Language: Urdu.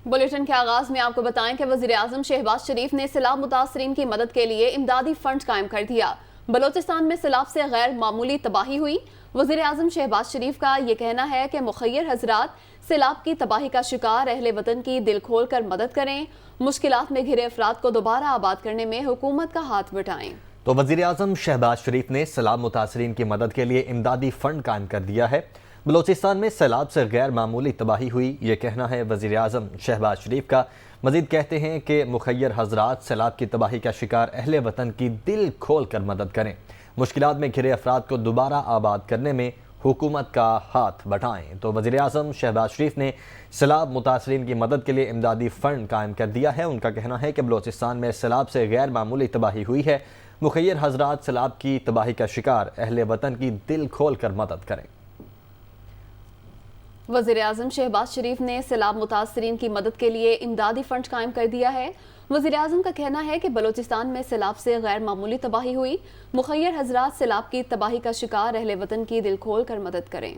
بلیٹن کے آغاز میں آپ کو بتائیں کہ وزیراعظم شہباز شریف نے سیلاب متاثرین کی مدد کے لیے امدادی فنڈ قائم کر دیا۔ بلوچستان میں سیلاب سے غیر معمولی تباہی ہوئی۔ وزیراعظم شہباز شریف کا یہ کہنا ہے کہ مخیر حضرات سیلاب کی تباہی کا شکار اہل وطن کی دل کھول کر مدد کریں، مشکلات میں گھرے افراد کو دوبارہ آباد کرنے میں حکومت کا ہاتھ بٹائیں۔ تو وزیراعظم شہباز شریف نے سیلاب متاثرین کی مدد کے لیے امدادی فنڈ قائم کر دیا ہے۔ بلوچستان میں سیلاب سے غیر معمولی تباہی ہوئی، یہ کہنا ہے وزیراعظم شہباز شریف کا۔ مزید کہتے ہیں کہ مخیر حضرات سیلاب کی تباہی کا شکار اہل وطن کی دل کھول کر مدد کریں، مشکلات میں گھرے افراد کو دوبارہ آباد کرنے میں حکومت کا ہاتھ بٹائیں۔ تو وزیراعظم شہباز شریف نے سیلاب متاثرین کی مدد کے لیے امدادی فنڈ قائم کر دیا ہے۔ ان کا کہنا ہے کہ بلوچستان میں سیلاب سے غیر معمولی تباہی ہوئی ہے، مخیر حضرات سیلاب کی تباہی کا شکار اہل وطن کی دل کھول کر مدد کریں۔ وزیراعظم شہباز شریف نے سیلاب متاثرین کی مدد کے لیے امدادی فنڈ قائم کر دیا ہے۔ وزیراعظم کا کہنا ہے کہ بلوچستان میں سیلاب سے غیر معمولی تباہی ہوئی، مخیر حضرات سیلاب کی تباہی کا شکار اہل وطن کی دل کھول کر مدد کریں۔